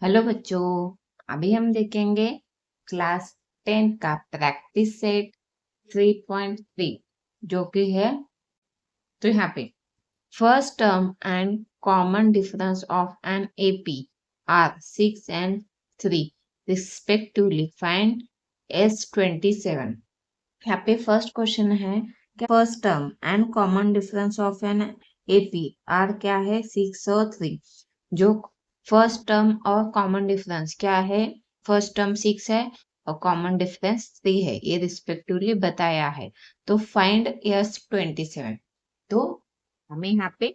Hello बच्चों। अभी हम देखेंगे क्लास 10 का प्रैक्टिस सेट 3.3 जो कि है। तो यहाँ पे first term and common difference of an AP are 6 and 3 respectively find S27। यहाँ पे फर्स्ट क्वेश्चन है कि first term and common difference of an AP are क्या है 6 और 3। जो फर्स्ट टर्म और कॉमन डिफरेंस क्या है, फर्स्ट टर्म 6 है और कॉमन डिफरेंस 3 है, ये रिस्पेक्टिवली बताया है। तो फाइंड S27। तो हमें यहाँ पे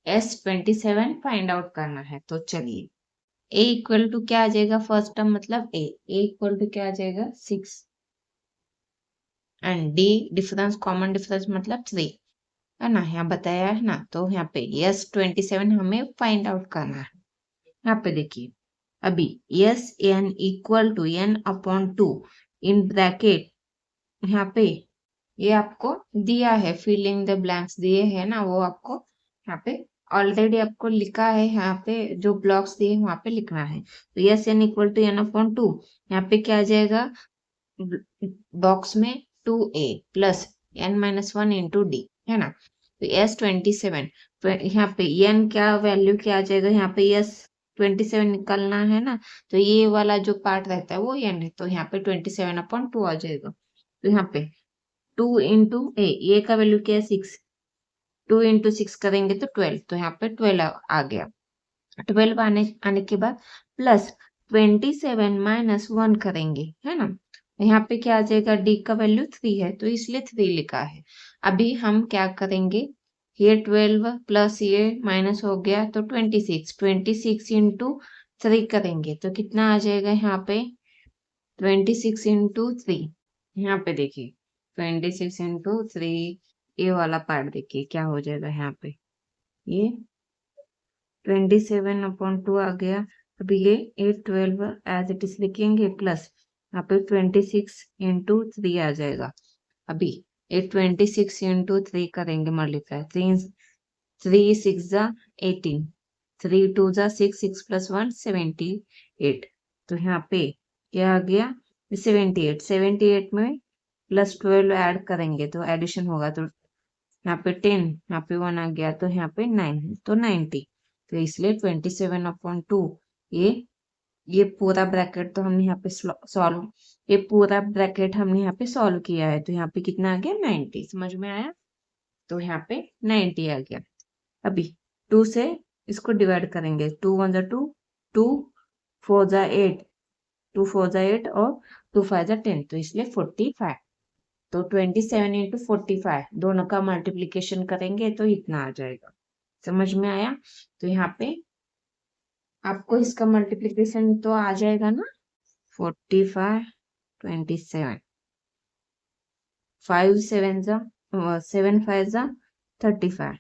S27 फाइंड आउट करना है। तो चलिए A इक्वल टू क्या आ जाएगा, फर्स्ट टर्म मतलब A इक्वल टू क्या आ जाएगा 6 and D difference common difference मतलब 3 है ना, यहाँ बताया है ना। तो यहाँ पे S27 हमें फाइंड आउट करना है। यहाँ पे देखिए अभी S n equal to n upon 2 in bracket, यहाँ पे ये आपको दिया है, फिलिंग द ब्लैंक्स दिए है ना, वो आपको यहाँ पे ऑलरेडी आपको लिखा है, यहाँ पे जो ब्लॉक्स दिए वहां पे लिखना है। तो S n equal to n upon 2, यहाँ पे क्या आ जाएगा बॉक्स में 2a plus n-1 into D है ना। तो S27 यहाँ पे n क्या वैल्यू क्या आ जाएगा, यहाँ पे S27 निकलना है ना। तो ये वाला जो पार्ट रहता है वो n है, तो यहाँ पे 27/2 आ जाएगा। तो यहाँ पे 2 इंटू ए का वैल्यू क्या है 6, 2 इंटू 6 करेंगे तो 12, तो यहाँ पे 12 आ गया। 12 आने के बाद प्लस 27 - 1 करेंगे है ना। यहाँ पे क्या आ जाएगा, डी का वैल्यू 3 है तो इसलिए 3 लिखा है। अभी हम क्या करेंगे, ये 12 प्लस ये माइनस हो गया तो 26 इंटू 3 करेंगे तो कितना आ जाएगा, यहाँ पे 26 इंटू 3। यहाँ पे देखिए 26 इंटू 3, ये वाला पार्ट देखिए क्या हो जाएगा, यहाँ पे ये 27/2 आ गया। अभी ये 812 एज इट इज लिखेंगे प्लस यहाँ पे 26 इंटू 3 आ जाएगा। अभी 26 इंटू 3 करेंगे मल्टीप्लाई, 3 6 जा 18, 3 2 जा 6, 6 प्लस 1 78। तो यहाँ पे क्या आ गया 78 में प्लस 12 ऐड करेंगे तो एडिशन होगा, तो यहाँ पे 10, यहाँ पे 1 आ गया तो यहाँ पे 9 तो 90। तो इसलिए 27/2 ये ये पूरा ब्रैकेट तो हमने यहाँ पे सॉल्व, ये पूरा ब्रैकेट हमने यहाँ पे सॉल्व किया है। तो यहाँ पे कितना आ गया 90, समझ में आया। तो यहाँ पे 90 आ गया। अभी 2 से इसको डिवाइड करेंगे, 2 1 जा 2, 2 4 जा 8, 2 4 जा 8 और 2 5 जा 10, तो इसलिए 45। तो 27 इंटू 45 दोनों का मल्टीप्लीकेशन करेंगे तो इतना आ जाएगा, समझ में आया। तो यहाँ पे आपको इसका मल्टीप्लीकेशन तो आ जाएगा ना, 45 27, 5 7 जा 7 5 जा 35,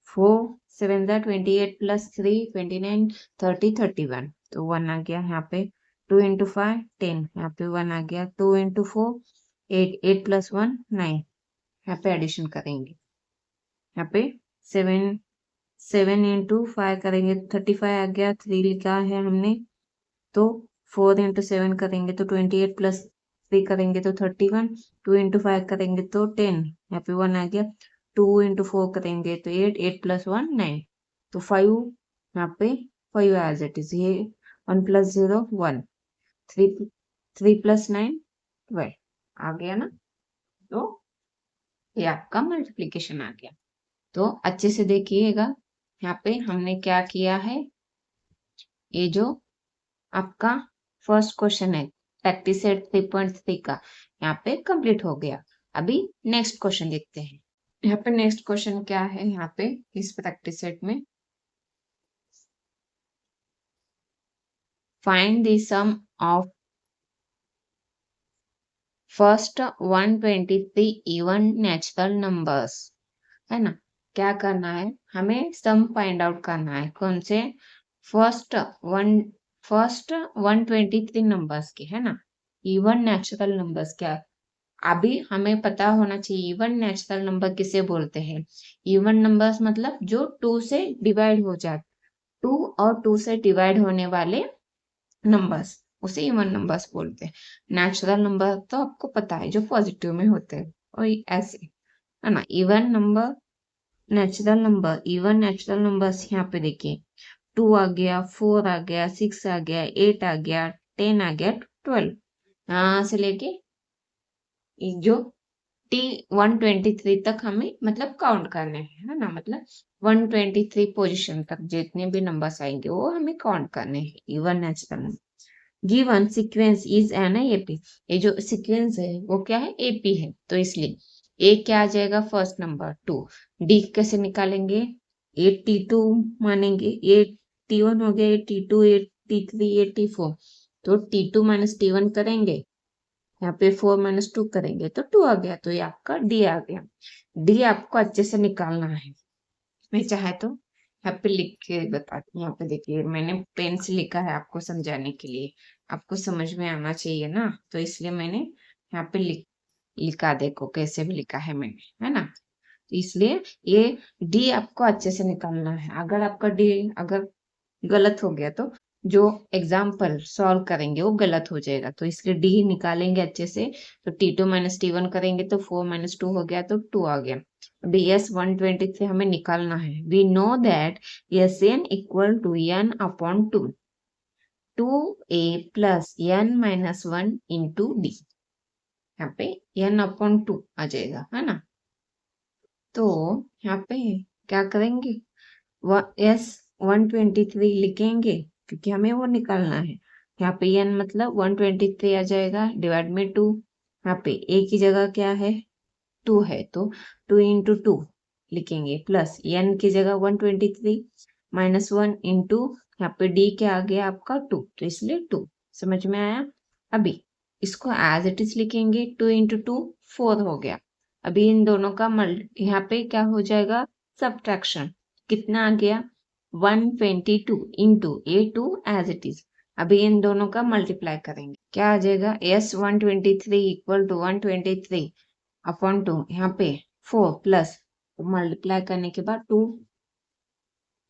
4 7 जा 28 प्लस 3 29 30 31, तो 1 आ गया यहाँ पे। 2 इंटू 5 10, यहाँ पे 1 आ गया। 2 इंटू 4 8, 8 प्लस 1 9, यहाँ पे एडिशन करेंगे। यहाँ पे 7 इंटू 5 करेंगे तो 35 आ गया, 3 लिखा है हमने। तो 4 इंटू 7 करेंगे तो 28 प्लस 3 करेंगे तो 31, 2 इंटू 5 करेंगे तो 10, यहाँ पे 1 आ गया। 2 इंटू 4 करेंगे तो 8, 8 प्लस 1 9, तो 5 यहाँ पे 5 एज इट इज, ये 1 प्लस 0 1, 3 प्लस 9 12 आ गया ना। तो ये आपका मल्टीप्लीकेशन आ गया। तो अच्छे से देखिएगा, यहाँ पे हमने क्या किया है, ये जो आपका फर्स्ट क्वेश्चन है प्रैक्टिस सेट 3.3 का यहाँ पे कंप्लीट हो गया। अभी नेक्स्ट क्वेश्चन देखते हैं। यहाँ पे नेक्स्ट क्वेश्चन क्या है, यहाँ पे इस प्रैक्टिस सेट में find the sum of first 123 even natural numbers, है ना। क्या करना है, हमें सम फाइंड आउट करना है, कौन से, फर्स्ट 123 नंबर्स के, है ना। इवन नेचुरल नंबर्स क्या, अभी हमें पता होना चाहिए इवन नेचुरल नंबर किसे बोलते हैं। इवन नंबर्स मतलब जो 2 से डिवाइड हो जाए, 2 और 2 से डिवाइड होने वाले नंबर्स, उसे इवन नंबर्स बोलते हैं। नेचुरल नंबर तो आपको पता है जो पॉजिटिव में होते हैं, और ऐसे है ना। Even number, natural number, even natural numbers यहाँ पे देखिए 2 आ गया, 4 आ गया, 6 आ गया, 8 आ गया, 10 आ गया, 12, यहाँ से लेके जो टी 123 तक हमें मतलब काउंट करने हैं, है ना। मतलब 123 पोजीशन तक जितने भी नंबर्स आएंगे वो हमें काउंट करने हैं, even natural number. Given sequence is an AP, ये जो सीक्वेंस है वो क्या है, एपी है, तो इसलिए ए क्या आ जाएगा, फर्स्ट नंबर 2। डी कैसे निकालेंगे, ए T2 मानेंगे, ए T1 हो गया, ए T2, ए T3, ए T4, तो T2 माइनस T1 करेंगे, यहाँ पे 4 माइनस 2 करेंगे तो 2 आ गया, तो ये आपका डी आ गया। डी आपको अच्छे से निकालना है, मैं चाहे तो यहाँ पे लिख के बताती हूँ। यहाँ पे देखिए मैंने पेन से लिखा है आपको समझाने के लिए, आपको समझ में आना चाहिए ना, तो इसलिए मैंने यहाँ पे लिखा, देखो कैसे भी लिखा है मैंने, है ना। तो इसलिए ये डी आपको अच्छे से निकालना है। अगर आपका डी अगर गलत हो गया तो जो एग्जाम्पल सॉल्व करेंगे वो गलत हो जाएगा, तो इसलिए डी निकालेंगे अच्छे से। तो T2 माइनस T1 करेंगे तो 4 माइनस 2 हो गया, तो 2 आ गया। अभी एस 123 हमें निकालना है। We know that S n equal to n upon 2, 2a plus n minus 1 into d, यहाँ पे एन अपॉन 2 आ जाएगा, है ना। तो यहाँ पे क्या करेंगे, एस 123 लिखेंगे क्योंकि हमें वो निकालना है। यहाँ पे एन मतलब 123 आ जाएगा, डिवाइड में 2, यहाँ पे ए की जगह क्या है, 2 है, तो 2 इंटू 2 लिखेंगे, प्लस एन की जगह 123 माइनस 1 इंटू, यहाँ पे डी क्या आ गया आपका 2, तो इसलिए 2। समझ में आया। अभी इसको एज इट इज लिखेंगे, 2 इंटू 2 4 हो गया। अभी इन दोनों का यहाँ पे क्या हो जाएगा, सब्ट्रैक्शन, कितना आ गया 122 into A2 as it is. अभी इन दोनों का मल्टीप्लाई करेंगे, क्या आ जाएगा, S 123 इक्वल टू 123 अपॉन 2, यहाँ पे 4 प्लस मल्टीप्लाई करने के बाद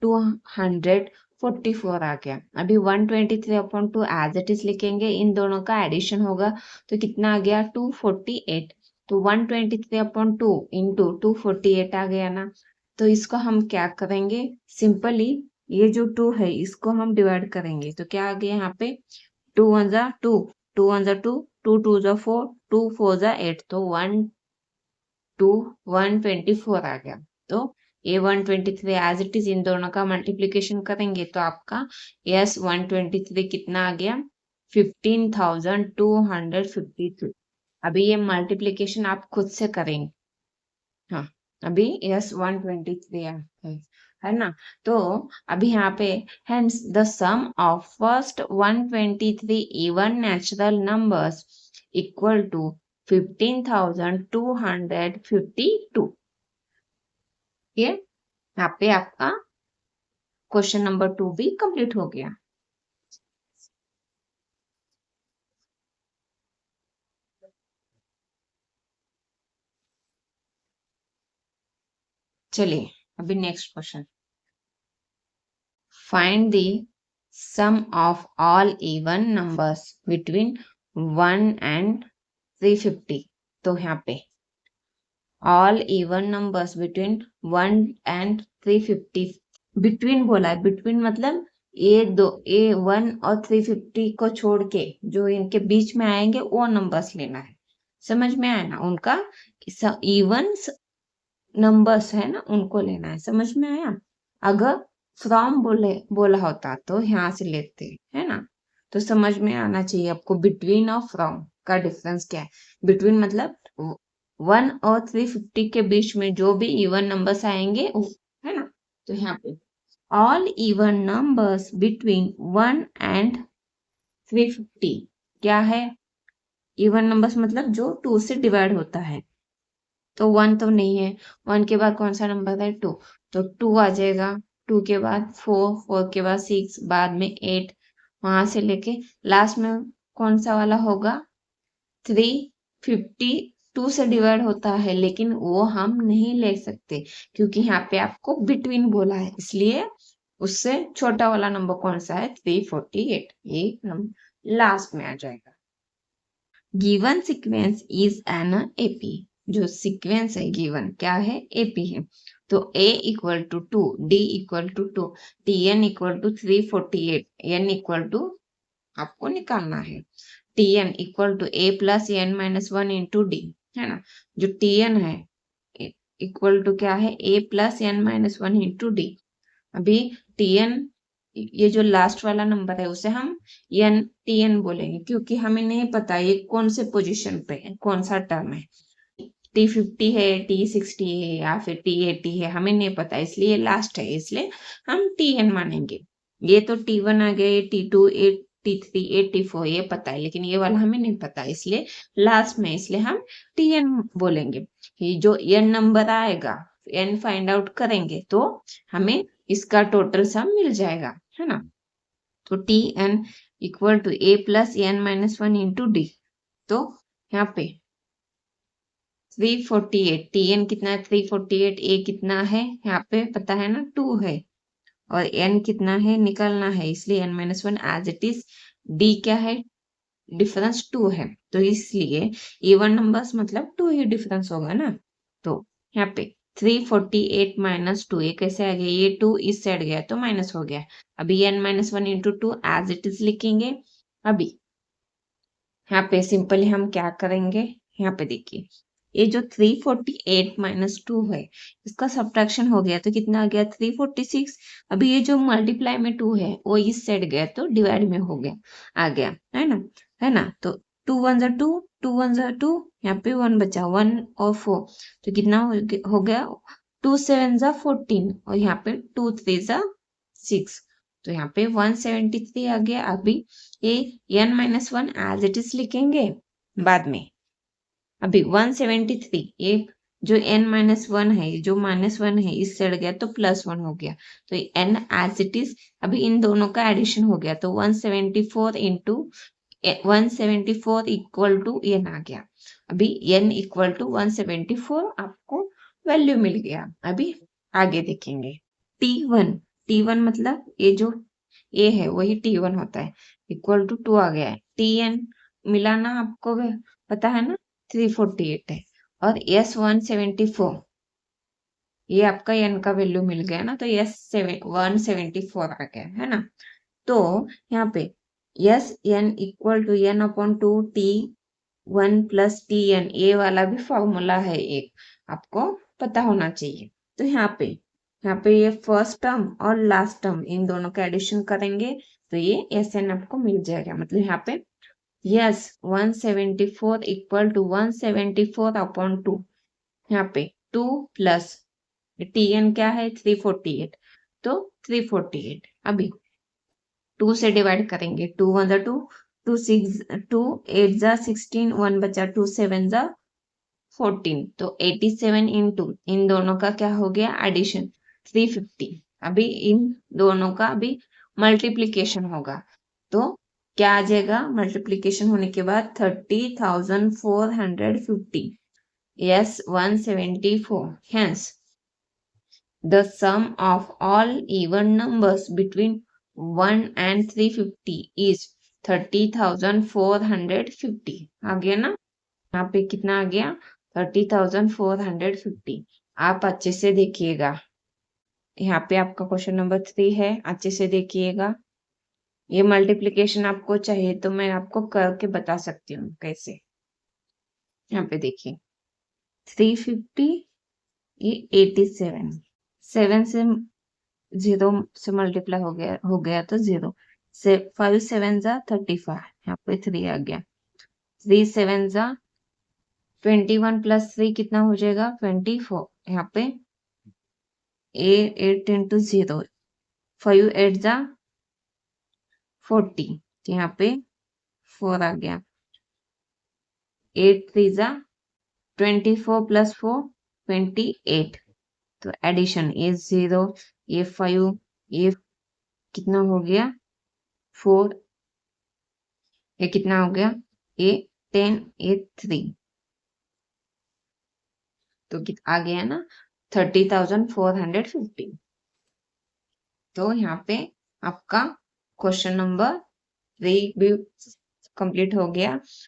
244 आ गया। अभी 123 अपॉन 2 एज इट इज लिखेंगे, इन दोनों का एडिशन होगा तो कितना आ गया 248, तो 123 अपॉन 2 इंटू 248 आ गया ना। तो इसको हम क्या करेंगे, सिंपली ये जो 2 है इसको हम डिवाइड करेंगे, तो क्या आ गया यहाँ पे 2 1 जा 2, 2 1 जा 2, 2 2 जा 4, 2 4 जा 8, तो 124 आ गया। तो ए 123 एज इट इज इन दोनों का मल्टीप्लीकेशन करेंगे तो आपका एस 123 कितना आ गया 15,253। अभी ये मल्टीप्लीकेशन आप खुद से करेंगे। हाँ, अभी एस 123 है ना। तो अभी यहाँ पे hence the sum of first 123 even natural numbers equal to 15,252। ये यहाँ पे आपका क्वेश्चन नंबर 2 भी कंप्लीट हो गया। चलिए अभी next question, find the sum of all even numbers between 1 and 350। तो यहाँ पे all even numbers between 1 and 350, between बोला है, बिटवीन मतलब A1 और 350 को छोड़ के जो इनके बीच में आएंगे वो नंबर्स लेना है। समझ में आया ना, उनका इवन नंबर्स है ना उनको लेना है। समझ में आया। अगर फ्रॉम बोला होता तो यहाँ से लेते, है ना। तो समझ में आना चाहिए आपको बिटवीन और फ्रॉम का डिफरेंस क्या है। बिटवीन मतलब 1 और 350 के बीच में जो भी इवन नंबर्स आएंगे है ना। तो यहाँ पे all even numbers between 1 and 350 क्या है, इवन नंबर्स मतलब जो 2 से डिवाइड होता है। तो 1 तो नहीं है, 1 के बाद कौन सा नंबर है 2, तो 2 आ जाएगा, 2 के बाद 4, 4 के बाद 6, बाद में 8, वहां से लेके लास्ट में कौन सा वाला होगा 350, 2 से डिवाइड होता है लेकिन वो हम नहीं ले सकते क्योंकि यहाँ पे आपको बिटवीन बोला है, इसलिए उससे छोटा वाला नंबर कौन सा है 348, ये नंबर लास्ट में आ जाएगा। Given sequence is an AP, जो सीक्वेंस है गिवन क्या है एपी है। तो a equal to 2, d equal to 2, tn equal to 348, n equal to आपको निकालना है tn equal to a plus n minus 1 into d, है ना। जो tn है इक्वल टू क्या है a plus n minus 1 into d। अभी tn ये जो लास्ट वाला नंबर है उसे हम tn बोलेंगे, क्योंकि हमें नहीं पता ये कौन से पोजीशन पे है, कौन सा टर्म है, T50 है, T60 है या फिर T80 है, हमें नहीं पता, इसलिए लास्ट है, इसलिए हम tn मानेंगे। ये तो T1 आ गया, ये T2, T3, T4 ये पता है, लेकिन ये वाला हमें नहीं पता, इसलिए लास्ट में, इसलिए हम tn बोलेंगे। ये जो n नंबर आएगा, n फाइंड आउट करेंगे तो हमें इसका टोटल सम मिल जाएगा, है ना। तो tn equal to a plus n minus 1 into d. तो यहाँ पे 348, tn कितना है 348, a कितना है यहाँ पे पता है ना 2 है, और n कितना है निकालना है, इसलिए n minus 1 as it is. d क्या है डिफरेंस 2 है, तो इसलिए इवन नंबर्स मतलब 2 ही डिफरेंस होगा ना। तो यहाँ पे 348 माइनस 2, ये कैसे आ गया, ये 2 इस साइड गया तो माइनस हो गया। अभी n minus 1 into 2 as it is लिखेंगे। अभी यहाँ पे सिंपली हम क्या करेंगे, यहाँ पे देखिए ये जो 348 माइनस 2 है इसका सब्ट्रैक्शन हो गया तो कितना आ गया 346। अभी ये जो मल्टीप्लाई में 2 है वो इस साइड गया तो डिवाइड में हो गया, आ गया, है ना। तो 2 1 जा 2, 2 1 जा 2, यहाँ पे 1 बचा, 1 और 4, तो कितना हो गया 2 7 जा 14, और यहाँ पे 2 3 जा 6, तो यहाँ पे 173 आ गया। अभी ये n minus 1 as it is लिखेंगे बाद में। अभी 173, ये जो n माइनस 1 है, जो माइनस 1 है इस साइड गया तो प्लस 1 हो गया, तो n एज इट इज। अभी इन दोनों का एडिशन हो गया तो 174 इंटू 174 इक्वल टू n आ गया। अभी n इक्वल टू 174 आपको वैल्यू मिल गया। अभी आगे देखेंगे T1 मतलब ये जो a है वही T1 होता है, इक्वल टू 2 आ गया है। tn मिला ना आपको पता है ना 348 है, और S 174 ये आपका n का वैल्यू मिल गया ना, तो S 174 आ गया, है ना। तो यहाँ पे S n equal to n upon 2 T1 plus Tn, ये वाला भी फॉर्मूला है एक, आपको पता होना चाहिए। तो यहाँ पे ये फर्स्ट टर्म और लास्ट टर्म इन दोनों का एडिशन करेंगे तो ये Sn आपको मिल जाएगा, मतलब यहाँ पे यस 174 इक्वल टू 174 अपॉन 2, यहाँ पे 2 प्लस tn क्या है 348, तो 348 अभी 2 से डिवाइड करेंगे, 2 1 जा 2, 2 6 2 8 जा 16, 1 बचा 2 7 जा 14, तो 87 इंटू इन दोनों का क्या हो गया एडिशन 350। अभी इन दोनों का अभी मल्टीप्लीकेशन होगा तो क्या आ जाएगा, मल्टीप्लीकेशन होने के बाद 30,450, yes 174, hence the sum of all even numbers between 1 and 350 is 30,450। आ गया ना, यहाँ पे कितना आ गया 30,450। आप अच्छे से देखिएगा, यहाँ पे आपका क्वेश्चन नंबर 3 है, अच्छे से देखिएगा। ये मल्टीप्लिकेशन आपको चाहिए तो मैं आपको करके बता सकती हूँ कैसे। यहाँ पे देखिए 350, ये 87, 7 से 0 से मल्टीप्लाई हो गया तो 0 से 5 7 जा 35, यहाँ पे 3 आ गया, 3 7 जा 21 प्लस 3 कितना हो जाएगा 24, यहाँ पे 8 इंटू 0, 5 8 जा 40, यहाँ पे 4 आ गया, 8 3 जा 24 प्लस 4 28, तो एडिशन ये 0 ये 5 ये कितना हो गया 4, ये कितना हो गया ये 10 ये 3, तो आ गया ना 30,450। तो यहाँ पे आपका क्वेश्चन नंबर 3 भी कंप्लीट हो गया।